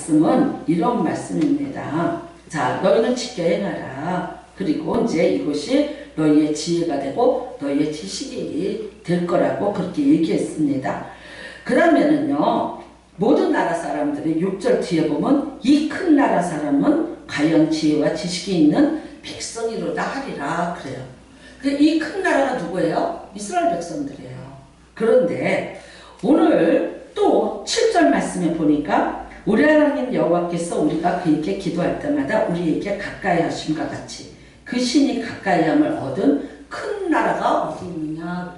말씀은 이런 말씀입니다. 자, 너희는 지켜 행하라. 그리고 이제 이것이 너희의 지혜가 되고 너희의 지식이 될 거라고 그렇게 얘기했습니다. 그러면은요, 모든 나라 사람들이 6절 뒤에 보면 이 큰 나라 사람은 과연 지혜와 지식이 있는 백성이로다 하리라 그래요. 이 큰 나라가 누구예요? 이스라엘 백성들이에요. 그런데 오늘 또 7절 말씀에 보니까 우리 하나님 여호와께서 우리가 그에게 기도할 때마다 우리에게 가까이 하심과 같이 그 신이 가까이 함을 얻은 큰 나라가 어디 있느냐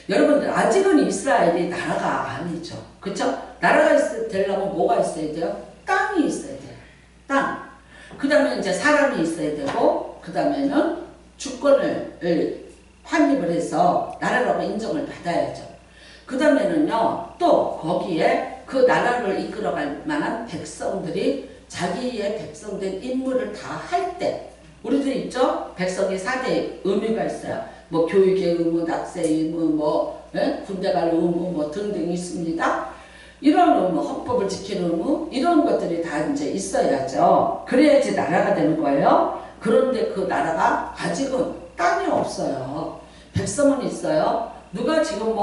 그래요. 여러분들 아직은 이스라엘이 나라가 아니죠. 그렇죠? 나라가 되려면 뭐가 있어야 돼요? 땅이 있어야 돼요. 땅. 그 다음에 이제 사람이 있어야 되고 그 다음에는 주권을 확립을 해서 나라라고 인정을 받아야죠. 그 다음에는요, 또 거기에 그 나라를 이끌어갈 만한 백성들이 자기의 백성된 임무를 다 할 때, 우리도 있죠? 백성이 4대 의무가 있어요. 뭐 교육의 의무, 낙세의 의무, 군대 갈 의무, 등등 있습니다. 이런 의무, 헌법을 지키는 의무, 이런 것들이 다 이제 있어야죠. 그래야지 나라가 되는 거예요. 그런데 그 나라가 아직은 땅이 없어요. 백성은 있어요. 누가 지금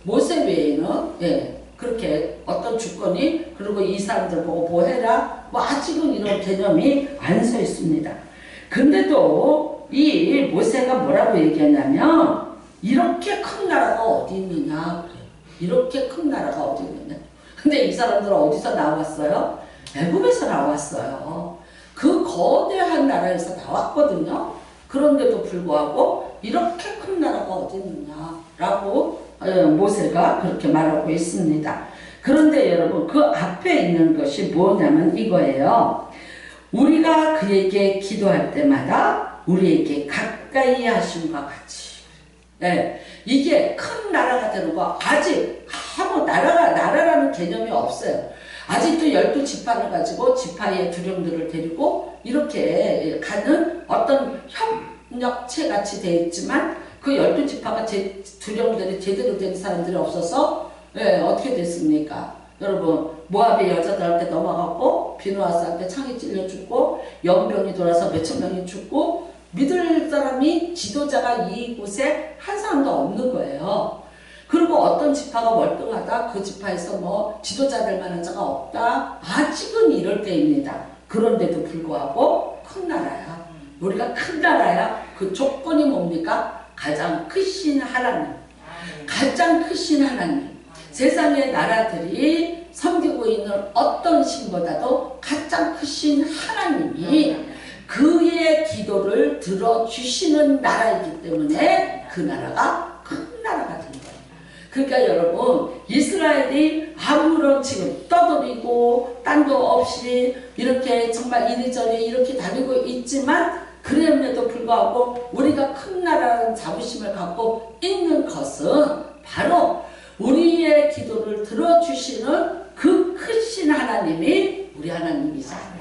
모세 외에는 그렇게 어떤 주권이 그리고 이 사람들 보고 뭐 해라 아직은 이런 개념이 안 서 있습니다. 근데도 이 모세가 뭐라고 얘기했냐면 이렇게 큰 나라가 어디 있느냐 그래요. 이렇게 큰 나라가 어디 있느냐. 근데 이 사람들은 어디서 나왔어요? 애굽에서 나왔어요. 그 거대한 나라에서 나왔거든요. 그런데도 불구하고 이렇게 큰 나라가 어디 있느냐라고 모세가 그렇게 말하고 있습니다. 그런데 여러분 그 앞에 있는 것이 뭐냐면 이거예요. 우리가 그에게 기도할 때마다 우리에게 가까이 하심과 같이. 이게 큰 나라가 되는 거 아직 아무 나라라는 개념이 없어요. 아직도 12지파를 가지고 지파의 두령들을 데리고 이렇게 가는 어떤 협력체 같이 되어 있지만 그 12지파가 두령들이 제대로 된 사람들이 없어서 어떻게 됐습니까? 여러분 모압의 여자들한테 넘어갔고 비누아스한테 창이 찔려 죽고 연병이 돌아서 몇천 명이 죽고 믿을 사람이 지도자가 이곳에 한 사람도 없는 거예요. 그리고 어떤 지파가 월등하다 그 지파에서 지도자 될 만한 자가 없다 아직은 이럴 때입니다. 그런데도 불구하고 큰 나라야. 우리가 큰 나라야. 그 조건이 뭡니까? 가장 크신 하나님. 가장 크신 하나님. 세상의 나라들이 섬기고 있는 어떤 신보다도 가장 크신 하나님이 그의 기도를 들어주시는 나라이기 때문에 그 나라가 큰 나라가 된 거예요. 그러니까 여러분 이스라엘이 아무런 지금 떠돌이고 딴도 없이 이렇게 정말 이리저리 이렇게 다니고 있지만 그럼에도 불구하고 우리가 큰 나라라는 자부심을 갖고 있는 것은 바로 우리의 기도를 들어주시는 그 크신 하나님이 우리 하나님이잖아요.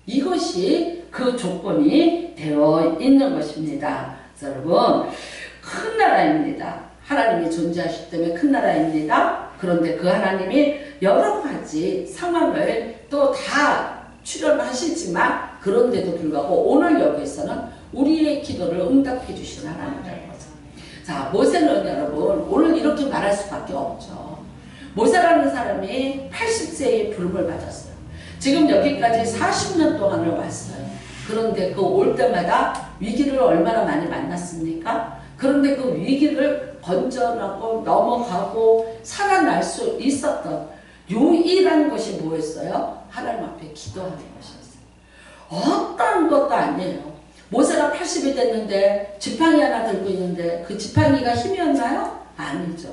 이것이 그 조건이 되어 있는 것입니다. 여러분 큰 나라입니다. 하나님이 존재하시기 때문에 큰 나라입니다. 그런데 그 하나님이 여러 가지 상황을 또 다 출연하시지만 그런데도 불구하고 오늘 여기에서는 우리의 기도를 응답해 주신 하나님이라는 거죠. 자, 모세는 여러분 오늘 이렇게 말할 수밖에 없죠. 모세라는 사람이 80세의 부름을 받았어요. 지금 여기까지 40년 동안을 왔어요. 그런데 그 올 때마다 위기를 얼마나 많이 만났습니까? 그런데 그 위기를 건져나고 넘어가고 살아날 수 있었던 유일한 것이 뭐였어요? 하나님 앞에 기도하는 것이었어요. 어떤 것도 아니에요. 모세가 80이 됐는데 지팡이 하나 들고 있는데 그 지팡이가 힘이었나요? 아니죠.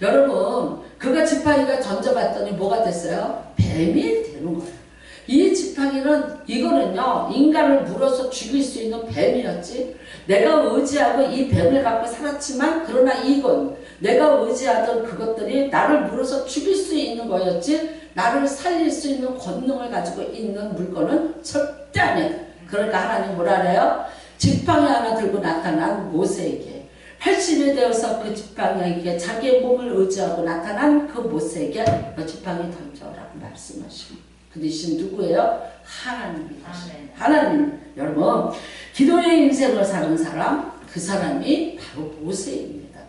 여러분 그가 지팡이가 던져봤더니 뭐가 됐어요? 뱀이 되는 거예요. 이 지팡이는 이거는요 인간을 물어서 죽일 수 있는 뱀이었지. 내가 의지하고 이 뱀을 갖고 살았지만 그러나 이건 내가 의지하던 그것들이 나를 물어서 죽일 수 있는 거였지 나를 살릴 수 있는 권능을 가지고 있는 물건은 절대 아니에요. 그러니까 하나님 뭐라 그래요? 지팡이 하나 들고 나타난 모세에게 80이 되어서 그 지팡이에게 자기의 몸을 의지하고 나타난 그 모세에게 그 지팡이 던져라고 말씀하시고 그 대신 누구예요? 하나님입니다. 하나님. 여러분 기도의 인생을 사는 사람 그 사람이 바로 모세입니다.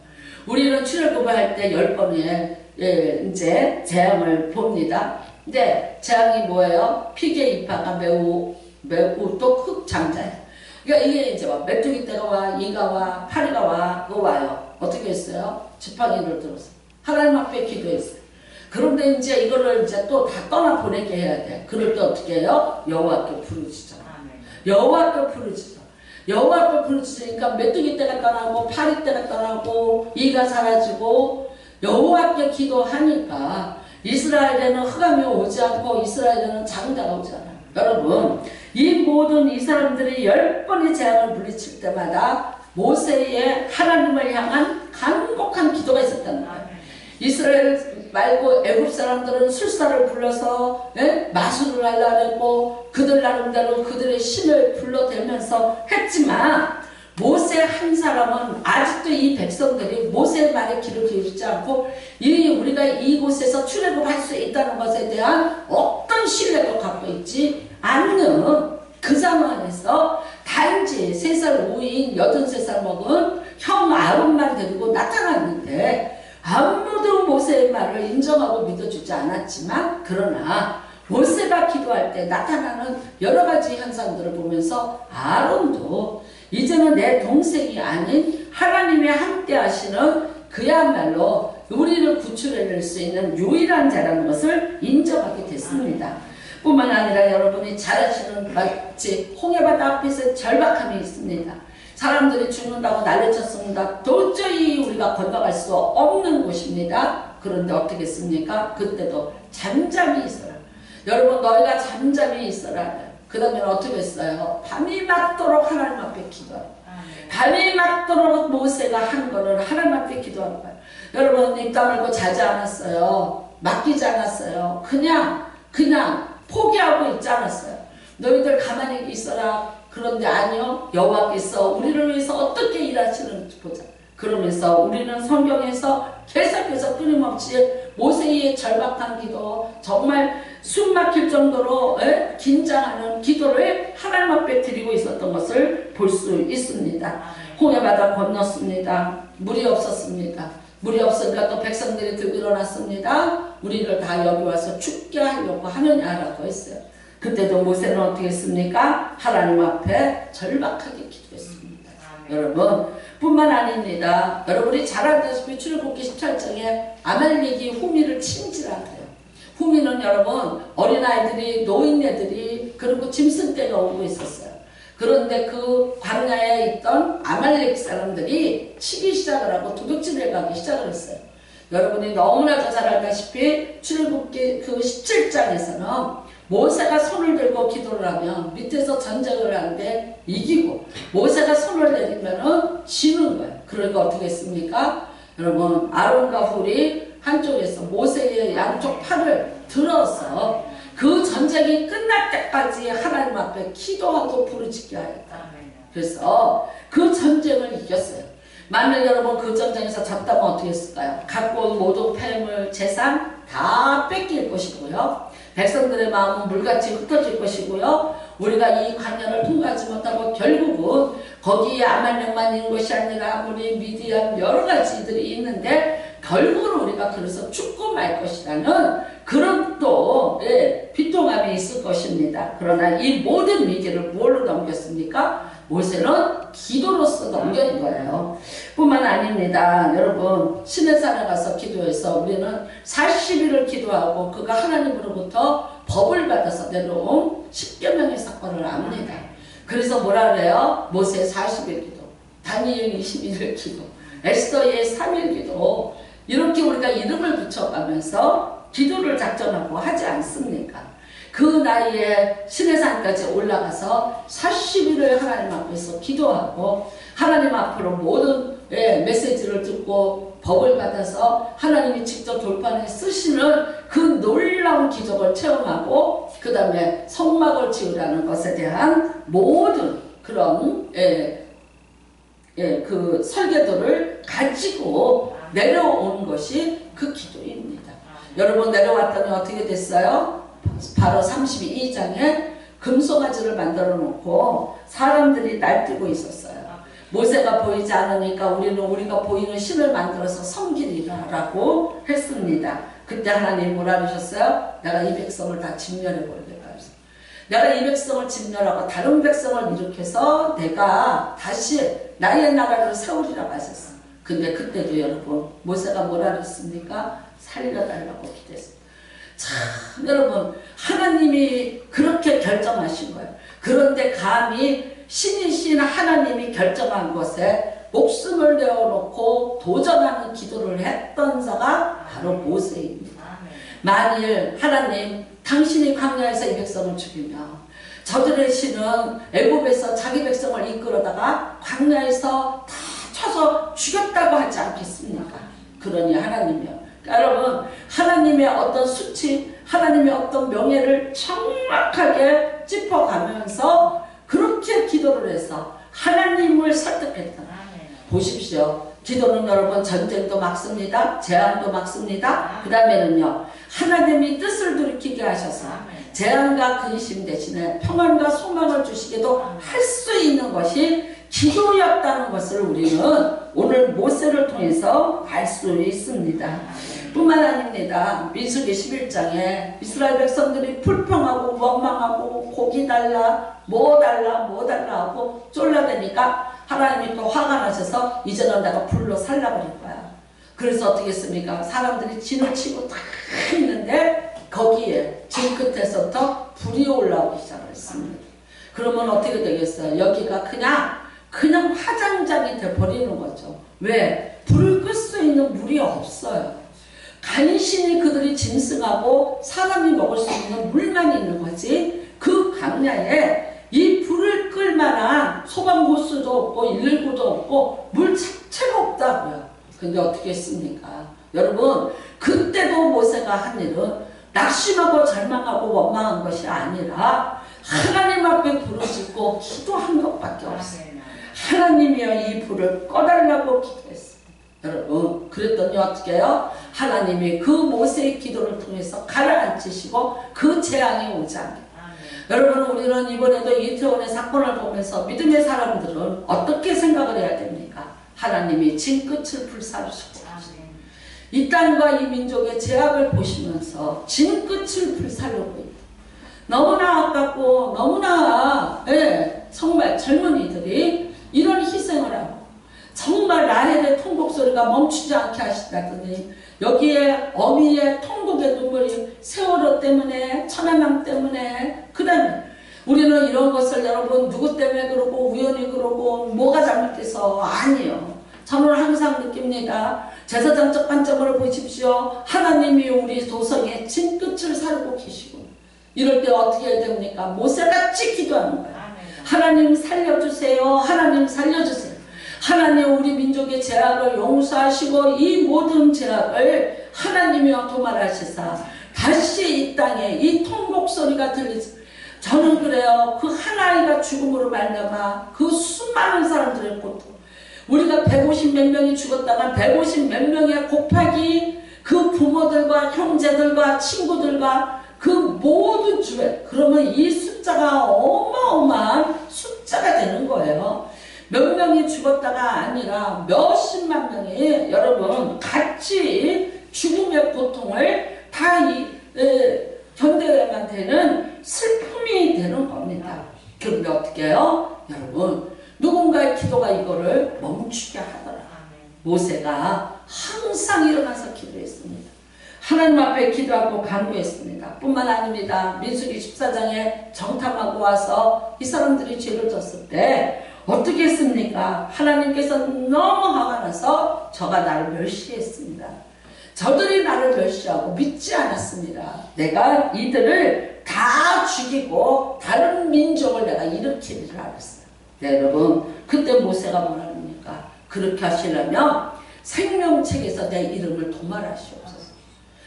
우리는 출애굽을 할 때 10번의 이제 재앙을 봅니다. 근데 재앙이 뭐예요? 피게 이파가 매우 또 흑장자예요. 그러니까 이게 이제 메뚜기 떼가 와, 이가 와, 파리가 와, 그거 와요. 어떻게 했어요? 지팡이를 들어서 하나님 앞에 기도했어요. 그런데 이제 이거를 이제 또 다 떠나 보내게 해야 돼. 그럴 때 어떻게 해요? 여호와께 부르짖어. 여호와께 부르짖어. 여호와께 부르짖으니까 메뚜기 떼가 떠나고 파리 떼가 떠나고 이가 사라지고 여호와께 기도하니까 이스라엘에는 흑암이 오지 않고 이스라엘에는 장자가 오지 않아요. 여러분 이 모든 이 사람들이 10번의 재앙을 물리칠 때마다 모세의 하나님을 향한 간곡한 기도가 있었다는 거예요. 이스라엘 말고 애굽 사람들은 술사를 불러서 마술을 하려고 했고 그들 나름대로 그들의 신을 불러대면서 했지만 모세 한 사람은 아직도 이 백성들이 모세의 말에 귀를 기울이지 않고 우리가 이곳에서 출애굽할 수 있다는 것에 대한 어떤 신뢰도 갖고 있지 않는 그 상황에서 단지 3살 5인 83살 먹은 형 아론만 데리고 나타났는데 아무도 모세의 말을 인정하고 믿어주지 않았지만 그러나 모세가 기도할 때 나타나는 여러 가지 현상들을 보면서 아론도 이제는 내 동생이 아닌 하나님이 함께 하시는 그야말로 우리를 구출해낼 수 있는 유일한 자라는 것을 인정하게 됐습니다. 뿐만 아니라 여러분이 잘 아시는 마치 홍해바다 앞에서 절박함이 있습니다. 사람들이 죽는다고 난리쳤습니다. 도저히 우리가 건너갈 수 없는 곳입니다. 그런데 어떻게 했습니까? 그때도 잠잠히 있어라. 여러분 너희가 잠잠히 있어라. 그 다음에 어떻게 했어요? 밤이 맞도록 하나님 앞에 기도하고 밤이 맞도록 모세가 한 거를 하나님 앞에 기도한 거예요. 여러분 입 다물고 자지 않았어요. 맡기지 않았어요. 그냥 포기하고 있지 않았어요. 너희들 가만히 있어라. 그런데 아니요. 여호와께서 우리를 위해서 어떻게 일하시는지 보자. 그러면서 우리는 성경에서 계속해서 끊임없이 모세의 절박한 기도, 정말 숨 막힐 정도로 긴장하는 기도를 하나님 앞에 드리고 있었던 것을 볼 수 있습니다. 홍해바다 건넜습니다. 물이 없었습니다. 물이 없으니까 또 백성들이 들고 일어났습니다. 우리를 다 여기 와서 죽게 하려고 하느냐라고 했어요. 그때도 모세는 어떻게 했습니까? 하나님 앞에 절박하게 기도했습니다. 여러분 뿐만 아닙니다. 여러분이 잘 알다시피 출애굽기 17장에 아말렉이 후미를 침지라고요. 후미는 여러분 어린아이들이 노인네들이 그리고 짐승 떼가 오고 있었어요. 그런데 그 광야에 있던 아말렉 사람들이 치기 시작을 하고 도둑질을 가기 시작을 했어요. 여러분이 너무나도 잘 알다시피 출애굽기 그 17장에서는 모세가 손을 들고 기도를 하면 밑에서 전쟁을 하는데 이기고 모세가 손을 내리면은 지는 거예요. 그러니까 어떻게 했습니까? 여러분 아론과 훌이 한쪽에서 모세의 양쪽 팔을 들어서 그 전쟁이 끝날 때까지 하나님 앞에 기도하고 부르짖게 하였다. 그래서 그 전쟁을 이겼어요. 만약 여러분 그 전쟁에서 졌다면 어떻게 했을까요? 갖고 온 모든 폐물, 재산 다 뺏길 것이고요. 백성들의 마음은 물같이 흩어질 것이고요. 우리가 이 광야를 통과하지 못하고 결국은 거기에 아말렉만 있는 것이 아니라 우리 미디안 여러 가지들이 있는데 결국은 우리가 그래서 죽고 말 것이라는 그런 또 비통함이 있을 것입니다. 그러나 이 모든 위기를 무엇로 넘겼습니까? 모세는 기도로서 넘긴 거예요. 뿐만 아닙니다. 여러분 시내산에 가서 기도해서 우리는 40일을 기도하고 그가 하나님으로부터 법을 받아서 내려온 10계명의 사건을 압니다. 그래서 뭐라 그래요? 모세 40일 기도, 다니엘 21일 기도, 에스더의 3일 기도 이렇게 우리가 이름을 붙여가면서 기도를 작정하고 하지 않습니까? 그 나이에 시내산까지 올라가서 40일을 하나님 앞에서 기도하고 하나님 앞으로 모든 메시지를 듣고 법을 받아서 하나님이 직접 돌판에 쓰시는 그 놀라운 기적을 체험하고 그 다음에 성막을 지으라는 것에 대한 모든 그런 예, 그 설계도를 가지고 내려오는 것이 그 기도입니다. 여러분 내려왔더니 어떻게 됐어요? 바로 32장에 금송아지를 만들어 놓고 사람들이 날뛰고 있었어요. 모세가 보이지 않으니까 우리는 우리가 보이는 신을 만들어서 섬기리라 라고 했습니다. 그때 하나님 뭐라 하셨어요? 내가 이 백성을 다 진멸해 버리겠다. 내가 이 백성을 진멸하고 다른 백성을 일으켜서 내가 다시 나의 나라를 세우리라고 하셨어요. 근데 그때도 여러분 모세가 뭐라 그랬습니까? 살려달라고 기도했습니다. 참 여러분 하나님이 그렇게 결정하신 거예요. 그런데 감히 신이신 하나님이 결정한 것에 목숨을 내어놓고 도전하는 기도를 했던 자가 바로 모세입니다. 만일 하나님 당신이 광야에서 이 백성을 죽이면 저들의 신은 애굽에서 자기 백성을 이끌어다가 광야에서 다 쳐서 죽였다고 하지 않겠습니까? 그러니 하나님이요. 그러니까 여러분 하나님의 어떤 수치, 하나님의 어떤 명예를 정확하게 짚어가면서 그렇게 기도를 해서 하나님을 설득했다. 보십시오. 기도는 여러분 전쟁도 막습니다. 재앙도 막습니다. 그 다음에는요. 하나님이 뜻을 돌이키게 하셔서 재앙과 근심 대신에 평안과 소망을 주시기도 할 수 있는 것이 기도였다는 것을 우리는 오늘 모세를 통해서 알 수 있습니다. 뿐만 아닙니다. 민수기 11장에 이스라엘 백성들이 불평하고 원망하고 고기 달라 뭐 달라 하고 쫄라대니까 하나님이 또 화가 나셔서 이제는 내가 불로 살라버릴 거야. 그래서 어떻게 했습니까? 사람들이 진을 치고 다 있는데 거기에 진 끝에서부터 불이 올라오기 시작했습니다. 그러면 어떻게 되겠어요? 여기가 그냥 화장장이 돼버리는 거죠. 왜? 불을 끌 수 있는 물이 없어요. 간신히 그들이 짐승하고 사람이 먹을 수 있는 물만 있는 거지 그 광야에 이 불을 끌 만한 소방호수도 없고 119도 없고 물 자체가 없다고요. 근데 어떻게 했습니까? 여러분 그때도 모세가 한 일은 낙심하고 절망하고 원망한 것이 아니라 하나님 앞에 부르짖고 기도한 것밖에 없어요. 하나님이여 이 불을 꺼달라고 기도했어요. 여러분 그랬더니 어떻게 해요? 하나님이 그 모세의 기도를 통해서 가라앉히시고 그 재앙이 오지 않게. 여러분 우리는 이번에도 이태원의 사건을 보면서 믿음의 사람들은 어떻게 생각을 해야 됩니까? 하나님이 진끝을 불사르시고 이 땅과 이 민족의 죄악을 보시면서 진끝을 불사르고 있다. 너무나 아깝고 너무나 정말 젊은이들이 이런 희생을 하고 정말 라헬의 통곡 소리가 멈추지 않게 하시다더니 여기에 어미의 통곡의 눈물이 세월호 때문에 천안함 때문에 그 다음에 우리는 이런 것을 여러분 누구 때문에 그러고 우연히 그러고 뭐가 잘못돼서 아니요. 저는 항상 느낍니다. 제사장적 관점으로 보십시오. 하나님이 우리 도성의 진끝을 사르고 계시고 이럴 때 어떻게 해야 됩니까? 모세같이 기도하는 거예요. 하나님 살려주세요. 하나님 살려주세요. 하나님 우리 민족의 죄악을 용서하시고 이 모든 죄악을 하나님이여 도말하시사 다시 이 땅에 이 통곡 소리가 들리지. 저는 그래요. 그 하나이가 죽음으로 말미암아 그 수많은 사람들의 고통 우리가 150 몇 명이 죽었다가 150 몇 명의 곱하기 그 부모들과 형제들과 친구들과 그 모든 주변 그러면 이 숫자가 어마어마한 숫자가 되는 거예요. 몇 명이 죽었다가 아니라 몇십만 명이 여러분 같이 죽음의 고통을 다 견뎌야만 되는 슬픔이 되는 겁니다. 그런데 어떻게 해요? 여러분 누군가의 기도가 이거를 멈추게 하더라. 모세가 항상 일어나서 기도했습니다. 하나님 앞에 기도하고 간구했습니다. 뿐만 아닙니다. 민수기 14장에 정탐하고 와서 이 사람들이 죄를 졌을 때 어떻게 했습니까? 하나님께서 너무 화가 나서 저가 나를 멸시했습니다. 저들이 나를 멸시하고 믿지 않았습니다. 내가 이들을 다 죽이고 다른 민족을 내가 일으키리라 알았어요. 네, 여러분 그때 모세가 뭐라 합니까? 그렇게 하시려면 생명책에서 내 이름을 도말하시옵소서.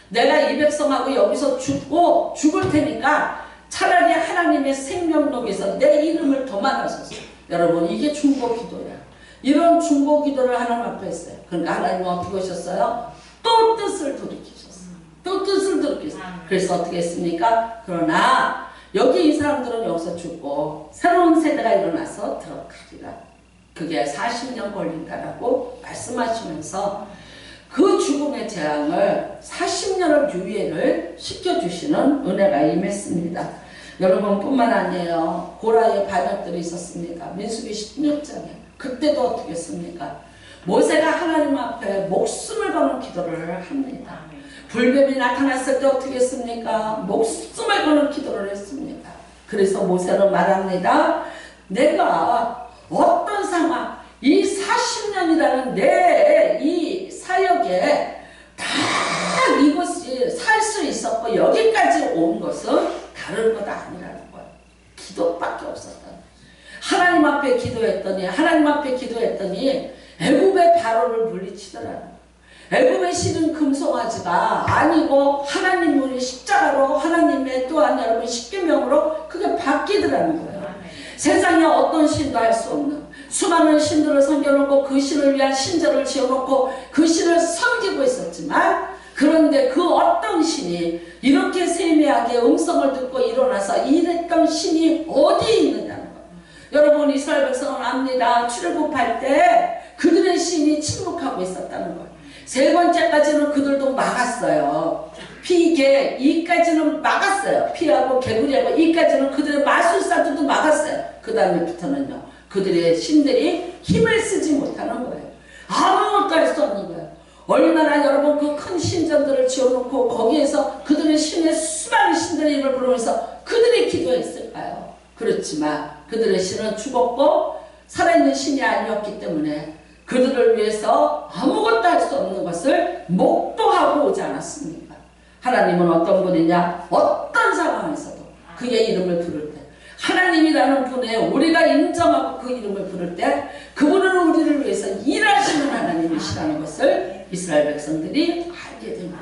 내가 이 백성하고 여기서 죽을 테니까 차라리 하나님의 생명록에서 내 이름을 도말하소서. 여러분 이게 중보 기도야. 이런 중보 기도를 하나님 앞에 했어요. 그러니까 하나님은 어떻게 하셨어요? 또 뜻을 돌이키셨어요. 또 뜻을 돌이켰어요. 그래서 어떻게 했습니까? 그러나 여기 이 사람들은 여기서 죽고 새로운 세대가 일어나서 들어가리라. 그게 40년 걸린다라고 말씀하시면서 그 죽음의 재앙을 40년을 유예를 시켜주시는 은혜가 임했습니다. 여러분 뿐만 아니에요. 고라의 반역들이 있었습니다. 민수기 16장에. 그때도 어떻게 했습니까? 모세가 하나님 앞에 목숨을 거는 기도를 합니다. 불뱀이 나타났을 때 어떻게 했습니까? 목숨을 거는 기도를 했습니다. 그래서 모세는 말합니다. 내가 어떤 상황, 이 40년이라는 내 이 사역에 다 이것이 살 수 있었고 여기까지 온 것은 다른 것 아니라는 거예요. 기도밖에 없었다. 하나님 앞에 기도했더니 애굽의 바로를 물리치더라는 거예요. 애굽의 신은 금송아지가 아니고 하나님 문이 십자가로 하나님의 또한 여러분 십계명으로 그게 바뀌더라는 거예요. 세상에 어떤 신도 할 수 없는 수많은 신들을 섬겨놓고 그 신을 위한 신전을 지어놓고 그 신을 섬기고 있었지만 그런데 그 어떤 신이 이렇게 세미하게 음성을 듣고 일어나서 이랬던 신이 어디에 있느냐는 거예요. 여러분 이스라엘 백성은 압니다. 출애굽할 때 그들의 신이 침묵하고 있었다는 거예요. 세 번째까지는 그들도 막았어요. 피개 이까지는 막았어요. 피하고 개구리하고 이까지는 그들의 마술사들도 막았어요. 그 다음에부터는요. 그들의 신들이 힘을 쓰지 못하는 거예요. 아무것도 할 수 없는 거예요. 얼마나 여러분 그 큰 신전들을 지어놓고 거기에서 그들의 신의 수많은 신들의 이름을 부르면서 그들이 기도했을까요? 그렇지만 그들의 신은 죽었고 살아있는 신이 아니었기 때문에 그들을 위해서 아무것도 할 수 없는 것을 목도하고 오지 않았습니까? 하나님은 어떤 분이냐? 어떤 상황에서도 그의 이름을 부를 때 하나님이라는 분에 우리가 인정하고 그 이름을 부를 때 그분은 우리를 위해서 일하시는 하나님이시라는 것을 이스라엘 백성들이 알게 됩니다.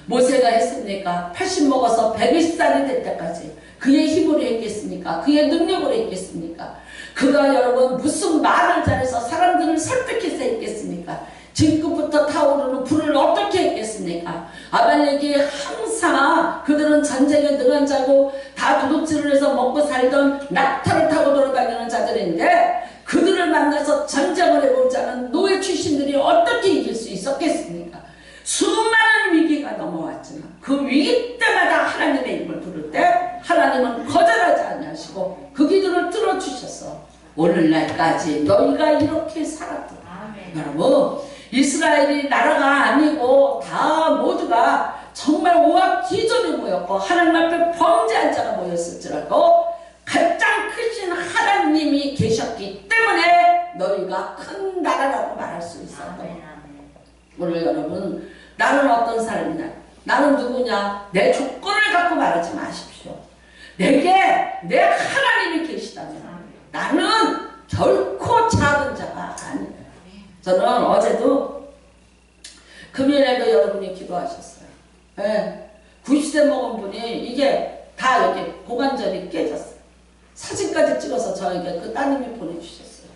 모세가 했습니까? 80 먹어서 120살이 될 때까지 그의 힘으로 했겠습니까? 그의 능력으로 했겠습니까? 그가 여러분 무슨 말을 잘해서 사람들을 설득해서 했겠습니까? 진급부터 타오르는 불을 어떻게 했겠습니까? 아말렉이 항상 그들은 전쟁에 능한 자고 다 도둑질을 해서 먹고 살던 낙타를 타고 돌아다니는 자들인데 그들을 만나서 전쟁을 해보지 않은 노예 출신들이 어떻게 이길 수 있었겠습니까? 수많은 위기가 넘어왔지만 그 위기 때마다 하나님의 이름을 부를 때 하나님은 거절하지 아니하시고 그 기도를 들어주셔서 오늘날까지 너희가 이렇게 살았다. 여러분 이스라엘이 나라가 아니고 다 모두가 정말 오합지졸이 모였고 하나님 앞에 범죄한 자가 모였을지라도 가장 크신 하나님이 계셨기 때문에 너희가 큰 나라라고 말할 수 있었다. 오늘 여러분 나는 어떤 사람이냐, 나는 누구냐, 내 조건을 갖고 말하지 마십시오. 내게 내 하나님이 계시다면 나는 결코 작은 자가 아니에요. 저는 어제도 금요일에도 여러분이 기도하셨어요. 네. 90세 먹은 분이 이게 다 여기 고관절이 깨졌어요. 사진까지 찍어서 저에게 그 따님이 보내주셨어요.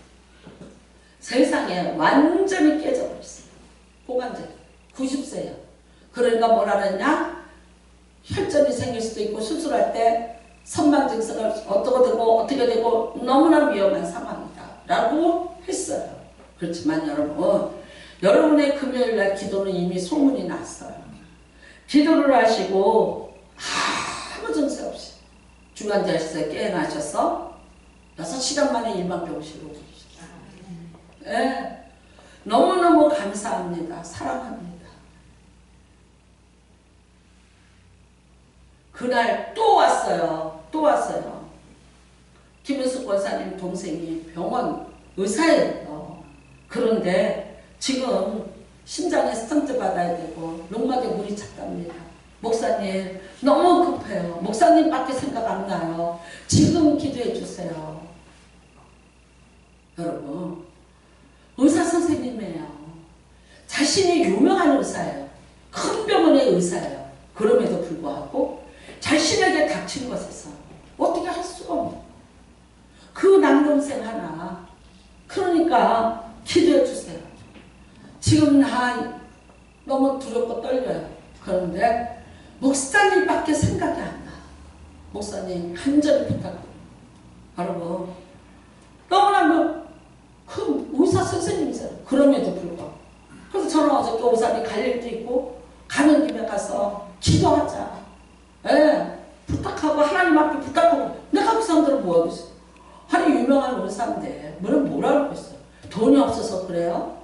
세상에 완전히 깨져버렸어요. 고관절 90세예요. 그러니까 뭐라 그랬냐? 혈전이 생길 수도 있고 수술할 때 선망증서가 어떻게 되고 너무나 위험한 상황이다 라고 했어요. 그렇지만 여러분의 금요일날 기도는 이미 소문이 났어요. 기도를 하시고 아무 증세 없이 중환자실에 깨어나셔서 6시간 만에 일반병실로 들으셨어요. 네. 너무너무 감사합니다. 사랑합니다. 그날 또 왔어요. 김은숙 권사님 동생이 병원 의사예요. 그런데 지금 심장에 스턴트 받아야 되고 롱막에 물이 찼답니다. 목사님 너무 급해요. 목사님밖에 생각 안 나요. 지금 기도해 주세요. 여러분 의사 선생님이에요. 자신이 유명한 의사예요. 큰 병원의 의사예요. 그럼에도 불구하고 자신에게 닥친 것에서 어떻게 할 수가 없는 그 남동생 하나. 그러니까 기도해 주세요. 지금 나 너무 두렵고 떨려요. 그런데 목사님밖에 생각이 안 나. 목사님 간절히 부탁드려요. 여러분 너무나 큰 의사 선생님이세요. 그럼에도 불구하고. 그래서 저는 어저께 오산에 갈 일도 있고 가는 김에 가서 기도하자. 예, 부탁하고 하나님 앞에 부탁하고. 내가 그 사람들은 뭐하고 있어? 아니 유명한 의사인데 뭐라고 했어요? 돈이 없어서 그래요?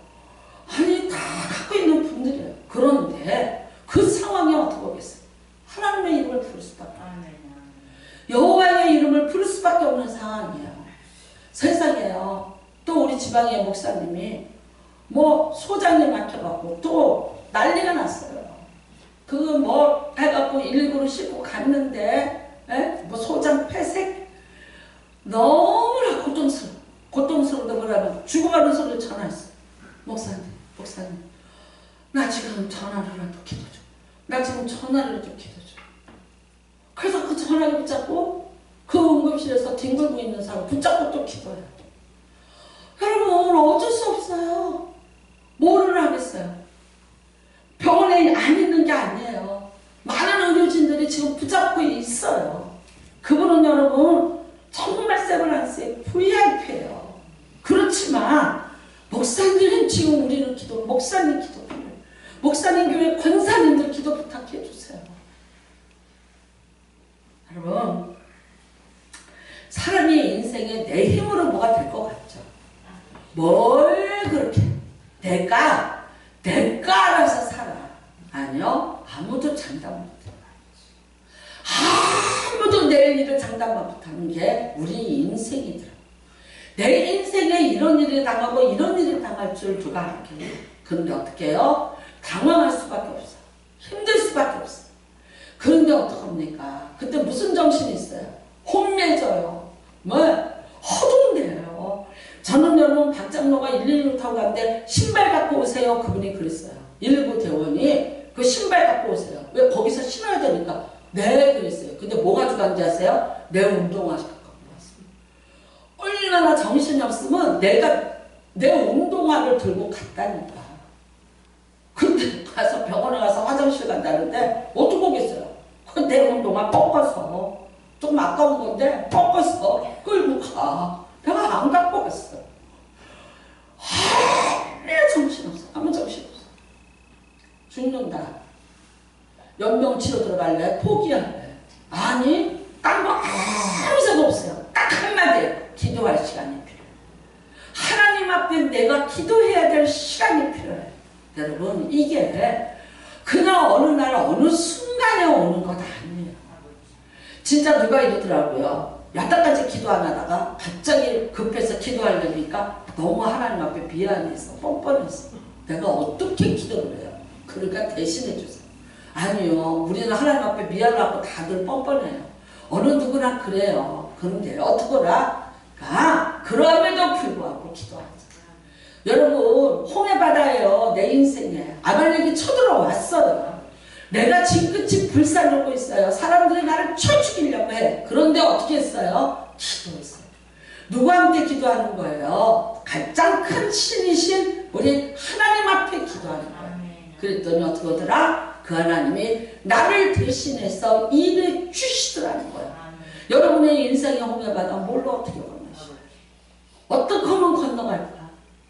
아니 다 갖고 있는 분들이에요. 그런데 그 상황이 어떻게 오겠어요? 하나님의 이름을 부를 수밖에 없어요. 여호와의 이름을 부를 수밖에 없는 상황이에요. 세상에요. 또 우리 지방의 목사님이 뭐 소장에 막혀갖고 또 난리가 났어요. 그거 뭐 해갖고 119로 싣고 갔는데 뭐 소장 폐색 너무나 고통스러운데 그러면 죽어가는 소리를 전화했어. 목사님 나 지금 전화로라도 기도줘. 나 지금 전화로라도 기도줘. 그래서 그 전화를 붙잡고 그 응급실에서 뒹굴고 있는 사람 붙잡고 또 기도해요. 여러분 어쩔 수 없어요. 뭐를 하겠어요? 병원에 안 있는 게 아니에요. 많은 의료진들이 지금 붙잡고 있어요. 그분은 여러분 정말 세브란스의 VIP예요. 그렇지만 목사님 지금 우리는 기도, 목사님 기도, 목사님 교회 권사님들 기도 부탁해 주세요. 여러분 사람이 인생에 내 힘으로 뭐가 될 것 같죠? 뭘 그렇게 내가 알아서 살아. 아니요. 아무도 장담 못해. 아무도 내일 일을 장담 못하는 게 우리 인생이더라. 내 인생에 이런 일을 당하고 이런 일을 당할 줄 누가 알겠냐. 그런데 어떻게 해요? 당황할 수밖에 없어. 힘들 수밖에 없어. 그런데 어떡합니까? 그때 무슨 정신이 있어요? 혼매져요. 허둥대요. 저는 여러분 박장로가 119 타고 갔는데 신발 갖고 오세요. 그분이 그랬어요. 119 대원이 그 신발 갖고 오세요. 왜 거기서 신어야 되니까. 네 그랬어요. 근데 뭐 가져간지 아세요? 내 운동화 갖고 왔습니다. 얼마나 정신이 없으면 내가 내 운동화를 들고 갔다니까. 근데 가서 병원에 가서 화장실 간다는데 어떻게 오겠어요? 내 운동화 꺾어서 조금 아까운 건데 꺾어서 끌고 가. 내가 안 갖고 갔어. 내 정신없어. 아무 정신없어. 죽는다. 연명 치료 들어갈래? 포기할래? 아니 딴 거 아무 생각 없어요. 딱 한마디예요. 기도할 시간이 필요해. 하나님 앞에 내가 기도해야 될 시간이 필요해. 여러분 이게 그냥 어느 날 어느 순간에 오는 것 아니에요. 진짜 누가 이러더라고요. 야단까지 기도 안 하다가 갑자기 급해서 기도하려니까 너무 하나님 앞에 미안해서 뻔뻔해서 내가 어떻게 기도를 해요? 그러니까 대신해 주세요. 아니요. 우리는 하나님 앞에 미안하고 다들 뻔뻔해요. 어느 누구나 그래요. 그런데 어떡하라? 그럼에도 불구하고 기도하자. 여러분 홍해바다예요. 내 인생에 아말렉이 쳐들어왔어요. 내가 지금끝이 불살르고 있어요. 사람들이 나를 쳐 죽이려고 해. 그런데 어떻게 했어요? 기도했어요. 누구한테 기도하는 거예요? 가장 큰 신이신 우리 하나님 앞에 기도하는 거예요. 그랬더니 어떻게 하더라? 그 하나님이 나를 대신해서 일해 주시더라는 거예요. 여러분의 인생의 홍해바다 뭘로 어떻게 건너시오? 어떻게 하면 건너갈까?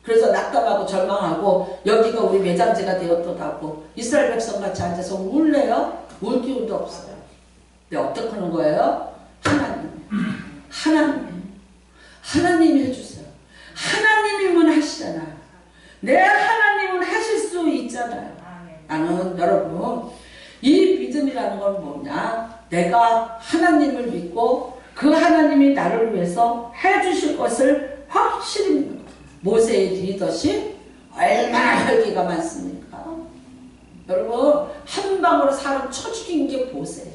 그래서 낙담하고 절망하고 여기가 우리 매장지가 되었다고 이스라엘 백성같이 앉아서 울래요? 울 기운도 없어요. 근데 어떻게 하는 거예요? 하나님이 해주세요. 하나님이면 하시잖아요. 내 하나님은 하실 수 있잖아요. 나는 여러분 이 믿음이라는 건 뭐냐? 내가 하나님을 믿고 그 하나님이 나를 위해서 해주실 것을 확실히 믿는 거예요. 모세의 리더십 얼마나 혈기가 많습니까? 여러분 한 방으로 사람 쳐 죽인 게 보세요.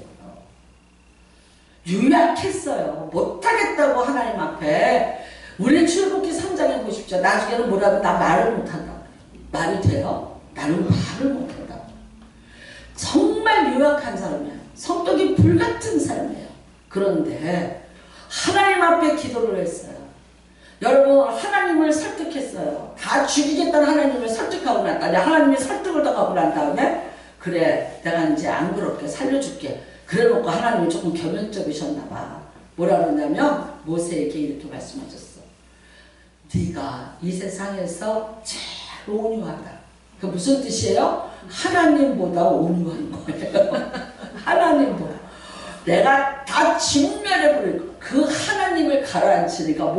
유약했어요. 못하겠다고 하나님 앞에. 우리 출애굽기 3장에 보십시오. 나중에는 뭐라고 나 말을 못한다고. 말이 돼요? 나는 말을 못한다고. 정말 유약한 사람이에요. 성격이 불같은 사람이에요. 그런데 하나님 앞에 기도를 했어요. 여러분 하나님을 설득했어요. 다 죽이겠다는 하나님을 설득하고 난 다음에 하나님이 설득을 더 하고 난 다음에 그래 내가 이제 안 그렇게 살려줄게. 그래놓고 하나님이 조금 겸연쩍으셨나 봐. 뭐라 그러냐면 모세에게 이렇게 말씀하셨어. 네가 이 세상에서 제일 온유하다. 그 무슨 뜻이에요? 하나님보다 온유한 거예요. 하나님보다. 내가 다 직면해버리고 그 하나님을 가라앉히니까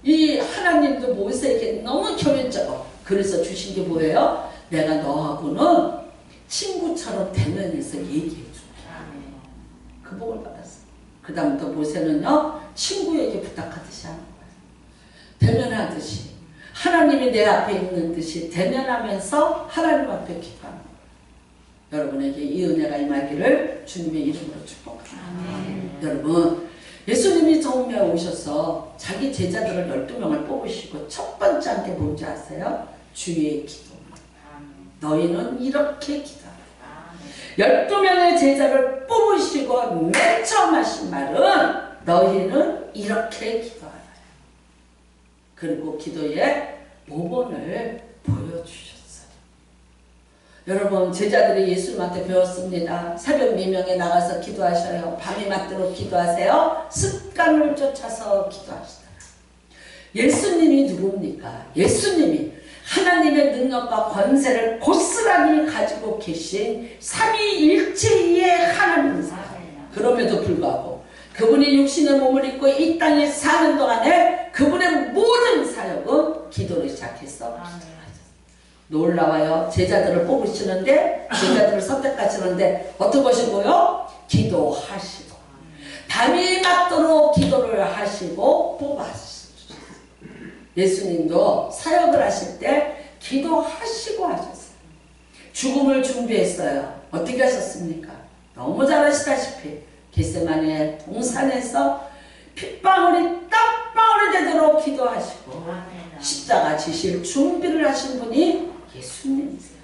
이 하나님도 모세에게 너무 겸연쩍어. 그래서 주신 게 뭐예요? 내가 너하고는 친구처럼 대면해서 얘기해줄게. 그 복을 받았어. 그 다음부터 모세는요 친구에게 부탁하듯이 하는 거예요. 대면하듯이 하나님이 내 앞에 있는 듯이 대면하면서 하나님 앞에 기도하는 거예요. 여러분에게 이 은혜가 임하기를 주님의 이름으로 축복합니다. 여러분 예수님이 처음에 오셔서 자기 제자들을 12명을 뽑으시고 첫 번째 한 게 뭔지 아세요? 주의 기도. 너희는 이렇게 기도하라. 12명의 제자를 뽑으시고 맨 처음 하신 말은 너희는 이렇게 기도하라. 그리고 기도의 모본을 보여주셨어요. 여러분 제자들이 예수님한테 배웠습니다. 새벽 미명에 나가서 기도하셔요. 밤이 맞도록 기도하세요. 습관을 쫓아서 기도하시더라. 예수님이 누굽니까? 예수님이 하나님의 능력과 권세를 고스란히 가지고 계신 삼위일체의 하나님이세요. 그럼에도 불구하고 그분이 육신의 몸을 입고 이 땅에 사는 동안에 그분의 모든 사역은 기도를 시작해서 놀라워요. 제자들을 뽑으시는데 제자들을 선택하시는데 어떤 것이고요? 기도하시고 밤이 맞도록 기도를 하시고 뽑아주셨어요. 예수님도 사역을 하실 때 기도하시고 하셨어요. 죽음을 준비했어요. 어떻게 하셨습니까? 너무 잘 아시다시피 겟세마네 동산에서 핏방울이 땀방울이 되도록 기도하시고 십자가 지실 준비를 하신 분이 예수님이세요.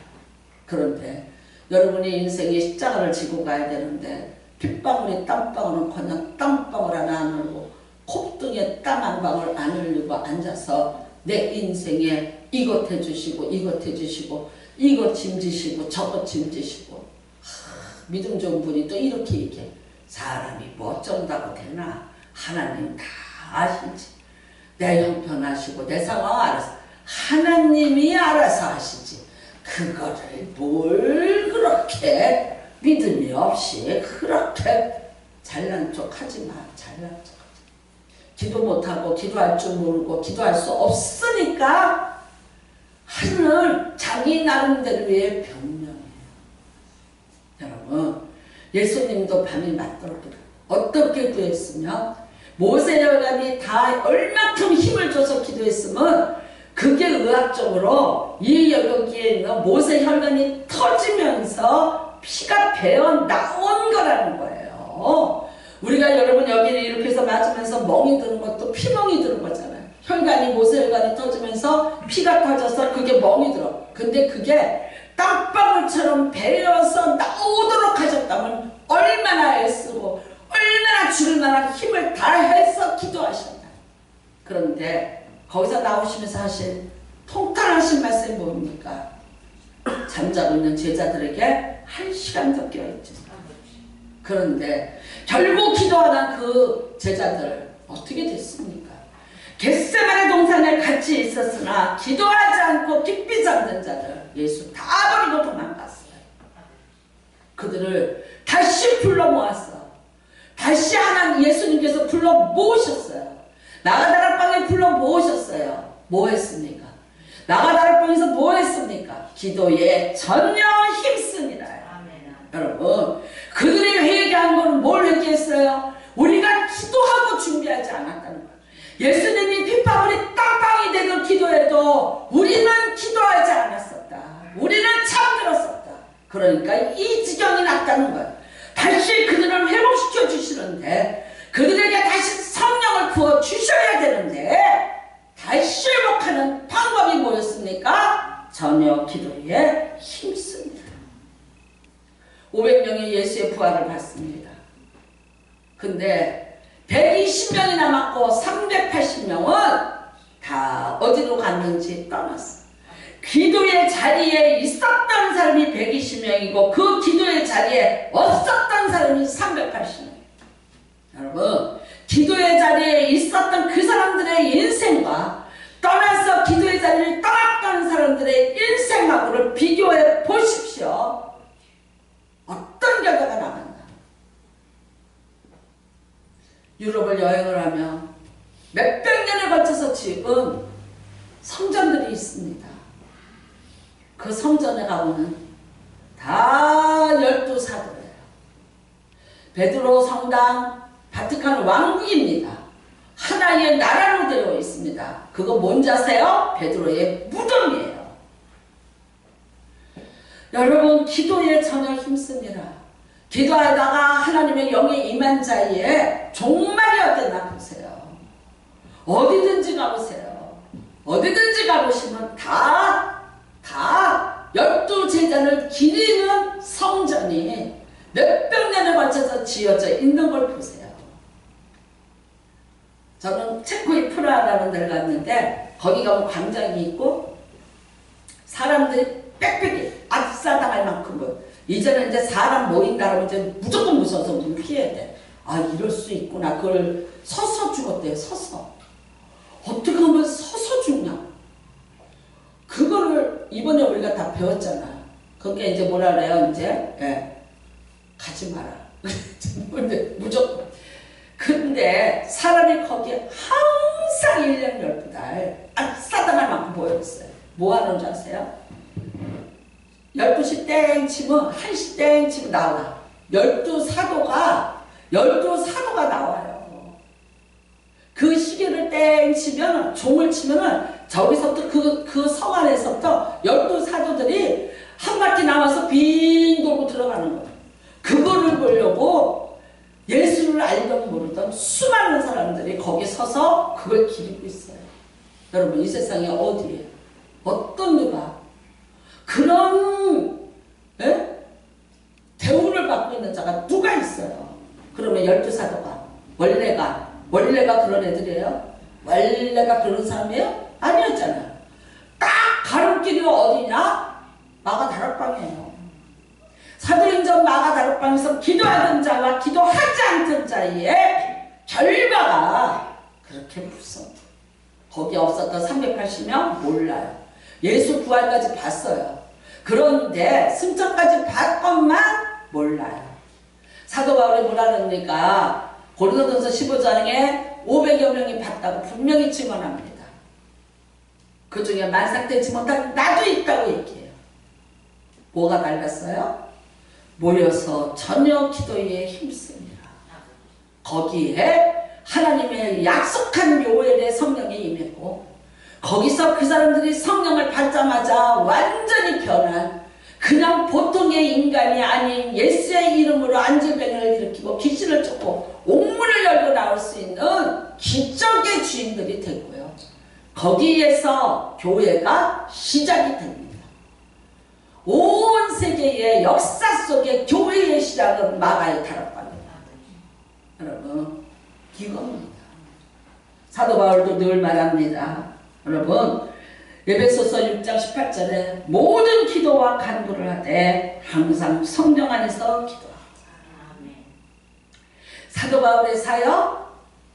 그런데 여러분이 인생에 십자가를 지고 가야 되는데 핏방울이 땀방울은 그냥 땀방울 하나 안 흘리고 콧등에 땀 한 방울 안 흘리고 앉아서 내 인생에 이것 해주시고 이것 해주시고 이것 짐지시고 저것 짐지시고 믿음 좋은 분이 또 이렇게 얘기해. 사람이 뭐 어쩐다고 되나 하나님 다 아시지. 내 형편하시고 내 상황 알아서 하나님이 알아서 하시지. 그거를 뭘 그렇게 믿음이 없이 그렇게 잘난 척 하지 마. 잘난 척 하지. 기도 못하고 기도할 줄 모르고 기도할 수 없으니까 하늘 자기 나름대로의 변명이에요. 여러분 예수님도 밤이 맞도록 어떻게 기도했으며 모세 혈관이 다 얼마큼 힘을 줘서 기도했으면 그게 의학적으로 이 여기에 있는 모세 혈관이 터지면서 피가 배어 나온 거라는 거예요. 우리가 여러분 여기를 이렇게 해서 맞으면서 멍이 드는 것도 피멍이 드는 거잖아요. 혈관이 모세 혈관이 터지면서 피가 터져서 그게 멍이 들어. 근데 그게 땀방울처럼 배어서 나오도록 하셨다면 얼마나 애쓰고 얼마나 죽을 만한 힘을 다해서 기도하셨나. 그런데 거기서 나오시면서 하신 통탄하신 말씀이 뭡니까? 잠자고 있는 제자들에게 1시간도 깨어있지. 그런데 결국 기도하던 그 제자들 어떻게 됐습니까? 겟세마네 동산에 같이 있었으나 기도하지 않고 깊이 잠든 자들 예수 다 버리고 도망갔어요. 그들을 다시 불러 모았어. 다시 하나님 예수님께서 불러 모으셨어요. 나가다락방에 불러 모으셨어요. 뭐 했습니까? 나가다락방에서 뭐 했습니까? 기도에 전혀 힘쓰니라. 여러분 그들이 회개한 건 뭘 회개했어요? 우리가 기도하고 준비하지 않았다는 거예요. 예수님이 핏방울이 땀방이 되는 기도해도 우리는 기도하지 않았었다. 우리는 잠들었었다. 그러니까 이 지경이 났다는 거예요. 다시 그들을 회복시켜 주시는데 그들에게 다시 성령을 부어 주셔야 되는데 다시 회복하는 방법이 뭐였습니까? 전혀 기도에 힘씁니다. 500명이 예수의 부활을 받습니다. 근데 120명이 남았고 380명은 다 어디로 갔는지 떠났어. 기도의 자리에 있었던 사람이 120명이고 그 기도의 자리에 없었던 사람이 380명. 여러분, 기도의 자리에 있었던 그 사람들의 인생과 떠나서 기도의 자리를 떠났던 사람들의 인생하고를 비교해 보십시오. 어떤 결과가 나왔나. 유럽을 여행을 하며 몇백 년에 걸쳐서 지은 성전들이 있습니다. 그 성전에 가보면 다 12사도예요. 베드로 성당, 바티칸 왕국입니다. 하나의 나라로 되어 있습니다. 그거 뭔지 아세요? 베드로의 무덤이에요. 여러분, 기도에 전혀 힘씁니다. 기도하다가 하나님의 영에 임한 자리에 종말이 어땠나 보세요. 어디든지 가보세요. 어디든지 가보시면 다 12제자를 기리는 성전이 몇백 년에 걸쳐서 지어져 있는 걸 보세요. 저는 체코의 프라하라는 데를 갔는데 거기 가면 광장이 있고 사람들이 빽빽이 압사당할 만큼 뭐 이제는 이제 사람 모인다라고 이제 무조건 무서워서 우리는 피해야 돼. 아, 이럴 수 있구나. 그걸 서서 죽었대요. 서서. 어떻게 하면 서서 죽냐. 그거를 이번에 우리가 다 배웠잖아. 그게 이제 뭐라 그래요, 이제? 가지 마라. 근데 무조건. 근데 사람이 거기에 항상 1년 12달 압사당할 만큼 모여있어요. 뭐 하는 줄 아세요? 12시 땡 치면 1시 땡 치면 나와. 12사도가 나와요. 그 시계를 땡 치면, 종을 치면은 저기서부터 그 성 안에서부터 12사도들이 한 바퀴 나와서 빙 돌고 들어가는 거예요. 그거를 보려고 예수를 알던 모르던 수많은 사람들이 거기 서서 그걸 기리고 있어요. 여러분, 이 세상에 어디에 어떤 누가 그런 대우를 받고 있는 자가 누가 있어요? 그러면 12사도가 원래가 그런 애들이에요? 원래가 그런 사람이에요? 아니었잖아. 딱 가름길이 어디냐? 마가다락방이에요. 사도행전 마가다락방에서 기도하던 자와 기도하지 않던 자의 결과가 그렇게 무서워. 거기 없었던 380명 몰라요. 예수 부활까지 봤어요. 그런데 승천까지 봤건만 몰라요. 사도 바울이 뭐라 그러니까 고린도전서 15장에 500여 명이 봤다고 분명히 증언합니다. 그 중에 만삭되지 못한 나도 있다고 얘기해요. 뭐가 달랐어요? 모여서 전혀 기도에 힘씁니다. 거기에 하나님의 약속한 요엘의 성령이 임했고 거기서 그 사람들이 성령을 받자마자 완전히 변한 그냥 보통의 인간이 아닌 예수의 이름으로 안질병을 일으키고 귀신을 쫓고 옥문을 열고 나올 수 있는 기적의 주인들이 됐고요. 거기에서 교회가 시작이 됩니다. 온 세계의 역사 속에 교회의 시작은 마가의 다락방입니다. 여러분, 이겁니다. 사도 바울도 늘 말합니다. 여러분, 에베소서 6장 18절에 모든 기도와 간구를 하되 항상 성령 안에서 기도하라. 사도 바울의 사역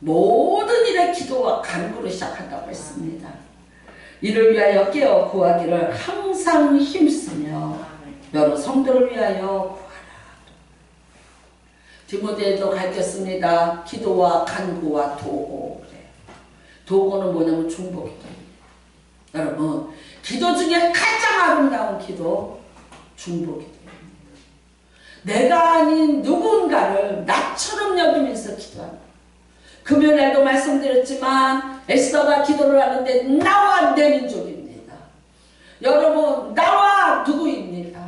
모든 일에 기도와 간구를 시작한다고 했습니다. 이를 위하여 깨어 구하기를 항상 힘쓰며 여러 성도를 위하여 구하라. 디모데에도 가르쳤습니다. 기도와 간구와 도고. 그래요. 도고는 뭐냐면 중보기도입니다. 여러분, 기도 중에 가장 아름다운 기도 중보기도입니다. 내가 아닌 누군가를 나처럼 여기면서 기도합니다. 금요일에도 말씀드렸지만 에스더가 기도를 하는데 나와 내 민족입니다. 여러분, 나와 누구입니까?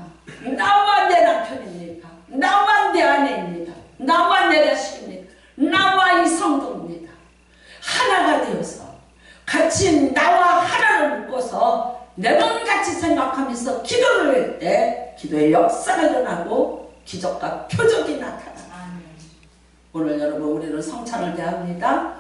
나와 내 남편입니까? 나와 내 아내입니다. 나와 내 자식입니다. 나와 이 성도입니다. 하나가 되어서 같이 나와 하나를 묶어서 내 몸같이 생각하면서 기도를 할 때 기도의 역사가 일어나고 기적과 표적이 나타납니다. 오늘 여러분 우리는 성찬을 대합니다.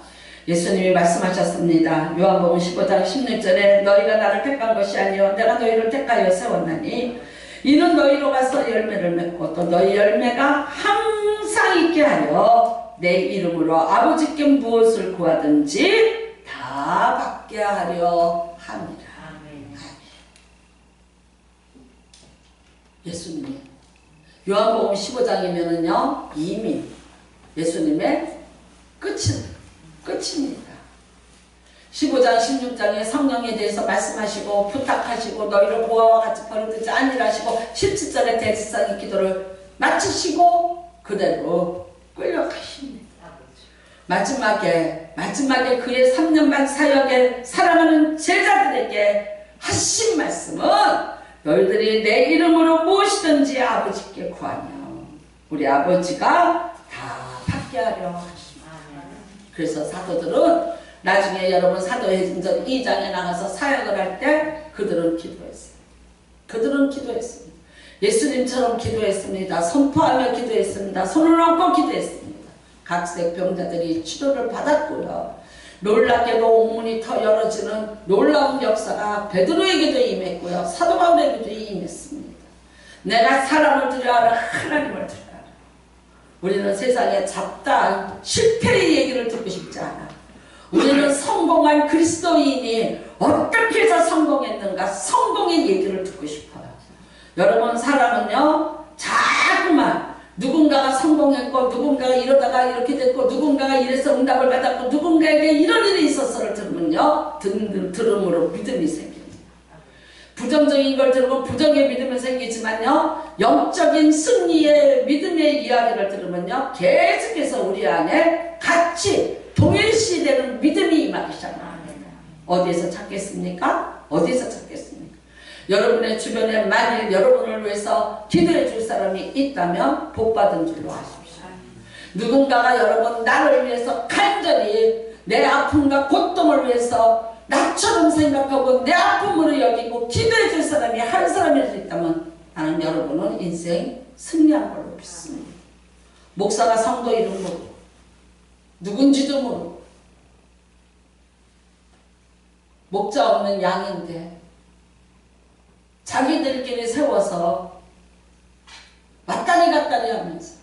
예수님이 말씀하셨습니다. 요한복음 15장 16절에 너희가 나를 택한 것이 아니요 내가 너희를 택하여 세웠나니 이는 너희로 가서 열매를 맺고 또 너희 열매가 항상 있게 하려 내 이름으로 아버지께 무엇을 구하든지 다 받게 하려 합니다. 예수님이 요한복음 15장이면은요 이미 예수님의 끝입니다. 15장 16장에 성령에 대해서 말씀하시고 부탁하시고 너희를 고아와 같이 버려두지 아니라시고 17절에 대지상의 기도를 마치시고 그대로 끌려가십니다. 마지막에 그의 3년 반 사역에 사랑하는 제자들에게 하신 말씀은 너희들이 내 이름으로 무엇이든지 아버지께 구하면 우리 아버지가 다 받게 하려 하십니다. 그래서 사도들은 나중에 여러분 사도행전 2장에 나가서 사역을 할 때 그들은 기도했어요. 예수님처럼 기도했습니다. 선포하며 기도했습니다. 손을 얹고 기도했습니다. 각색 병자들이 치료를 받았고요. 놀랍게도 옥문이 더 열어지는 놀라운 역사가 베드로에게도 임했고요. 사도 바울에게도 임했습니다. 내가 사람을 두려워하라 하나님을 두려워하라. 우리는 세상에 잡다한 실패의 얘기를 듣고 싶지 않아. 우리는 성공한 그리스도인이 어떻게 해서 성공했는가 성공의 얘기를 듣고 싶어요. 여러분 사람은요 자꾸만 누군가가 성공했고 누군가가 이러다가 이렇게 됐고 누군가가 이래서 응답을 받았고 누군가에게 이런 일이 있었어를 들으면요 들음으로 믿음이 생깁니다. 부정적인 걸 들으면 부정의 믿음이 생기지만요 영적인 승리의 믿음의 이야기를 들으면요 계속해서 우리 안에 같이 동일시되는 믿음이 임하기 시작합니다. 어디에서 찾겠습니까? 여러분의 주변에 만일 여러분을 위해서 기도해 줄 사람이 있다면 복받은 줄로 아십시오. 누군가가 여러분 나를 위해서 간절히 내 아픔과 고통을 위해서 나처럼 생각하고 내 아픔으로 여기고 기도해 줄 사람이 한 사람이라도 있다면 나는 여러분은 인생 승리한 걸로 믿습니다. 목사가 성도 이름 모르고 누군지도 모르고 목자 없는 양인데 자기들끼리 세워서 왔다리 갔다리 하면서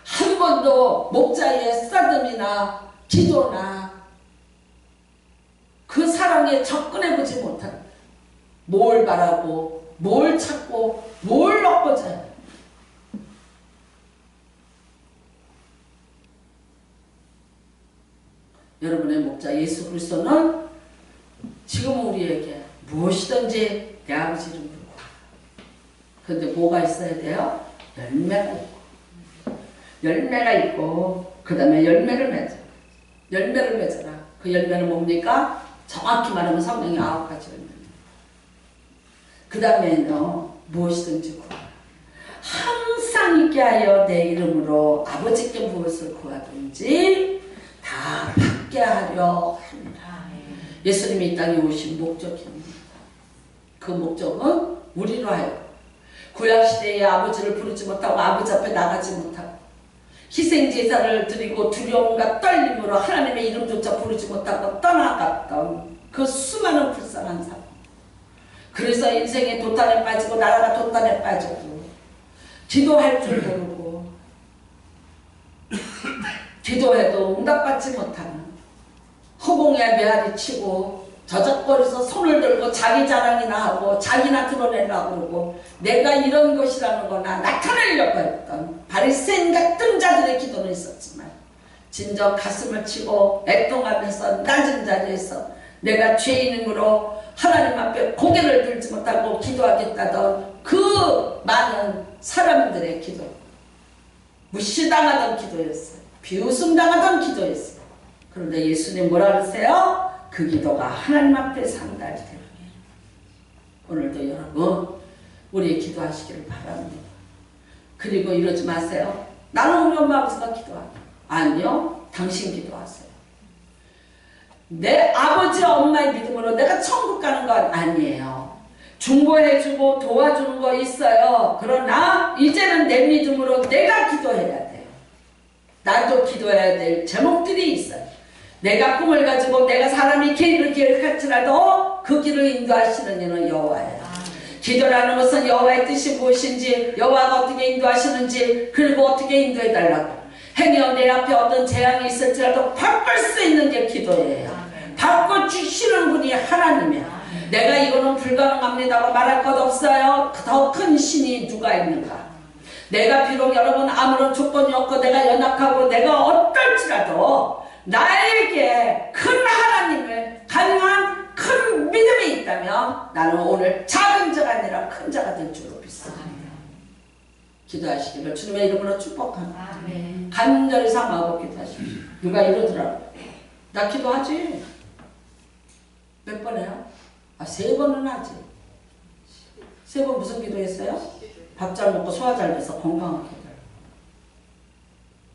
한 번도 목자의 쓰다듬이나 기도나 그 사랑에 접근해보지 못한 뭘 바라고 뭘 찾고 뭘 얻고자 해요. 여러분의 목자 예수 그리스도는 지금 우리에게 무엇이든지 내 아버지 이름으로 구하라. 그런데 뭐가 있어야 돼요? 열매가 있고 그 다음에 열매를 맺어라. 그 열매는 뭡니까? 정확히 말하면 성령의 9가지 열매입니다. 그 다음에는 무엇이든지 구하라. 항상 있게 하여 내 이름으로 아버지께 무엇을 구하든지 다 받게 하려 합니다. 예수님이 이 땅에 오신 목적입니다. 그 목적은 우리로 하여금 구약시대에 아버지를 부르지 못하고 아버지 앞에 나가지 못하고 희생제사를 드리고 두려움과 떨림으로 하나님의 이름조차 부르지 못하고 떠나갔던 그 수많은 불쌍한 사람. 그래서 인생의 도탄에 빠지고 나라가 도탄에 빠지고 기도할 줄 모르고 기도해도 응답받지 못하는 허공에 메아리 치고 저적거려서 손을 들고 자기 자랑이나 하고 자기나 드러내려고 그러고 내가 이런 것이라는 거나 나타내려고 했던 바리새인 같은 자들의 기도는 있었지만 진정 가슴을 치고 애통하면서 낮은 자리에서 내가 죄인으로 하나님 앞에 고개를 들지 못하고 기도하겠다던 그 많은 사람들의 기도, 무시당하던 기도였어요. 비웃음당하던 기도였어요. 그런데 예수님 뭐라 그러세요? 그 기도가 하나님 앞에 상달이 되는 거예요. 오늘도 여러분 우리 기도하시기를 바랍니다. 그리고 이러지 마세요. 나는 우리 엄마 아버지가 기도하고 아니요. 당신 기도하세요. 내 아버지 엄마의 믿음으로 내가 천국 가는 건 아니에요. 중보해주고 도와주는 거 있어요. 그러나 이제는 내 믿음으로 내가 기도해야 돼요. 나도 기도해야 될 제목들이 있어요. 내가 꿈을 가지고 내가 사람이 길을 기억할지라도 그 길을 인도하시는 이는 여호와예요. 기도라는 것은 여호와의 뜻이 무엇인지, 여호와가 어떻게 인도하시는지, 그리고 어떻게 인도해달라고, 행여 내 앞에 어떤 재앙이 있을지라도 바꿀 수 있는 게 기도예요. 바꿔주시는 분이 하나님이야. 내가 이거는 불가능합니다고 말할 것 없어요. 더 큰 신이 누가 있는가. 내가 비록 여러분 아무런 조건이 없고 내가 연약하고 내가 어떨지라도 나에게 큰 하나님을 가능한 큰 믿음이 있다면 나는 오늘 작은 자가 아니라 큰 자가 될 줄로 믿습니다. 기도하시기를 주님의 이름으로 축복합니다. 간절히 사모하고 기도하십시오. 누가 이러더라고. 나 기도하지. 몇 번 해요? 3번은 하지. 3번 무슨 기도했어요? 밥 잘 먹고 소화 잘 돼서 건강하게 해달라.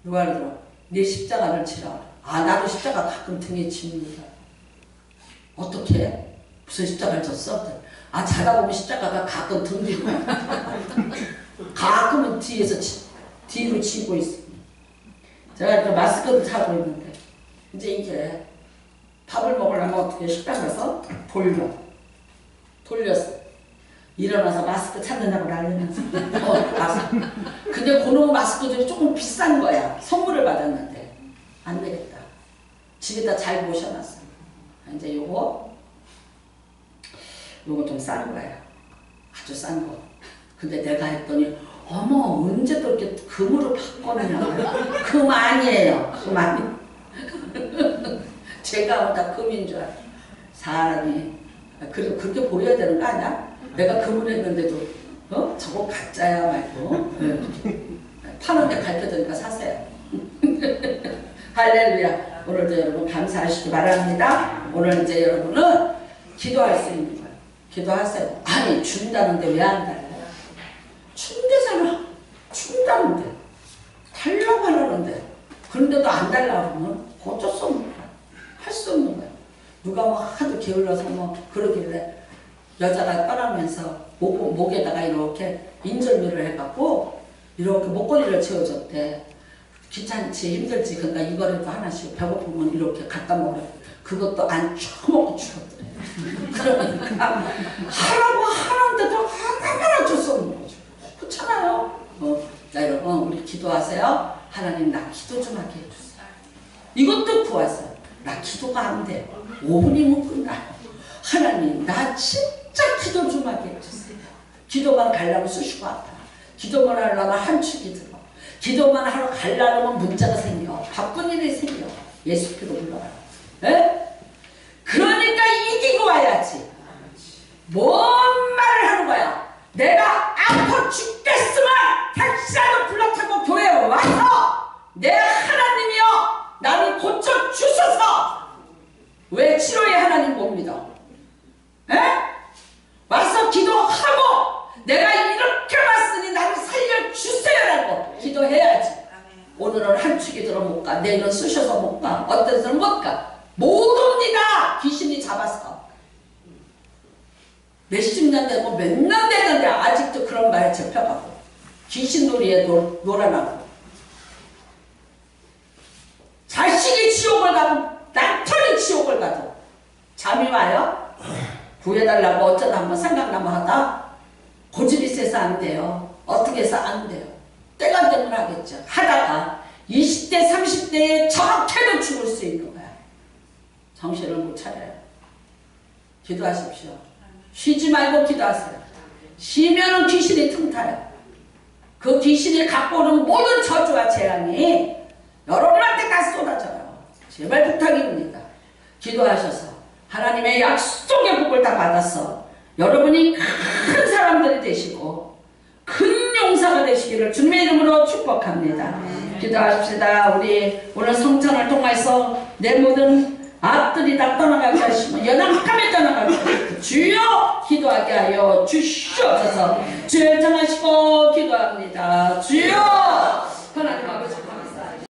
누가 그러더라. 네 십자가를 치라. 나도 십자가 가끔 등에 칩니다. 어떻게 해? 무슨 십자가를 졌어? 자다 보면 십자가가 가끔 등 뒤로 가끔은 뒤로 치고 있습니다. 제가 이렇게 마스크를 차고 있는데 이제 이게 밥을 먹으려면 어떻게 식당 가서 돌렸어. 일어나서 마스크 찾느냐고 난리면서 근데 그놈 마스크들이 조금 비싼 거야. 선물을 받았는데 안 되겠다. 집에다 잘 모셔놨어. 이제 요거 좀 싼 거야. 아주 싼 거. 근데 내가 했더니 어머 언제 또 이렇게 금으로 바꿨냐. 금 아니에요. 금 아니. 제가 다 금인 줄 알아. 사람이 그래도 그렇게 보여야 되는 거 아니야? 내가 금을 했는데도 저거 가짜야 말고 파는데 가르쳐주니까 사세요. 할렐루야. 오늘도 여러분 감사하시기 바랍니다. 오늘 이제 여러분은 기도할 수 있는 거예요. 기도하세요. 아니 준다는데 왜 안 달라요? 준대잖아. 준다는데 달라고 하려는데 그런데도 안 달라고 하면 어쩔 수 없는 거야. 할 수 없는 거야. 누가 하도 게을러서 그러길래 여자가 떠나면서 목에다가 이렇게 인절미를 해갖고 이렇게 목걸이를 채워줬대. 귀찮지 힘들지. 그러니까 이거라도 하나씩 배고프면 이렇게 갖다 먹으래. 그것도 안 처먹고 죽었더래. 그러니까 하라고 하는데도 하나하나 줄 수 없는 거죠. 그렇잖아요. 자 여러분 우리 기도하세요. 하나님 나 기도 좀 하게 해주세요. 이것도 구하세요. 나 기도가 안 돼. 5분이면 끝나요. 하나님 나 진짜 기도 좀 하게 해주세요. 기도만 가려면 쑤시고 아파. 기도만 하려면 한축이 들어. 기도만 하러 가려면 문제가 생겨. 바쁜 일이 생겨. 예수께로 올라가요. 에? 그러니까 이기고 와야지. 뭔 말을 하는 거야. 내가 아파 죽겠으면 택시라도 불러타고 교회에 와서 내 하나님이여 나를 고쳐주소서. 왜 치료의 하나님 못 믿어? 에? 와서 기도하고 내가 이렇게 왔으니 나를 살려주세요라고 기도해야지. 오늘은 한 축이 들어 못 가. 내일은 쑤셔서 못 가. 어떤 데는 못 가. 못 옵니다. 귀신이 잡았어. 몇십 년 되고 몇 년 되는데 아직도 그런 말에 잡혀가고 귀신놀이에 놀아나고 자식이 지옥을 가고 남편이 지옥을 가도 잠이 와요? 구해달라고 어쩌다 한번 생각나면 하다 고집이 세서 안 돼요. 어떻게 해서 안 돼요. 때가 되면 하겠죠. 하다가 20대 30대에 저렇게도 죽을 수 있는 거야. 정신을 못 차려요. 기도하십시오. 쉬지 말고 기도하세요. 쉬면은 귀신이 틈타요. 그 귀신이 갖고 오는 모든 저주와 재앙이 여러분한테 다 쏟아져요. 제발 부탁입니다. 기도하셔서 하나님의 약속의 복을 다 받아서 여러분이 큰 사람들이 되시고 큰 용사가 되시기를 주님의 이름으로 축복합니다. 기도하십시다. 우리 오늘 성찬을 통해서 내 모든 앞들이 다 떠나가게 하시고 연약함에 떠나가게 하시고 주여 기도하게 하여 주시옵소서. 주여 전하시고 기도합니다. 주여 하나님 아버지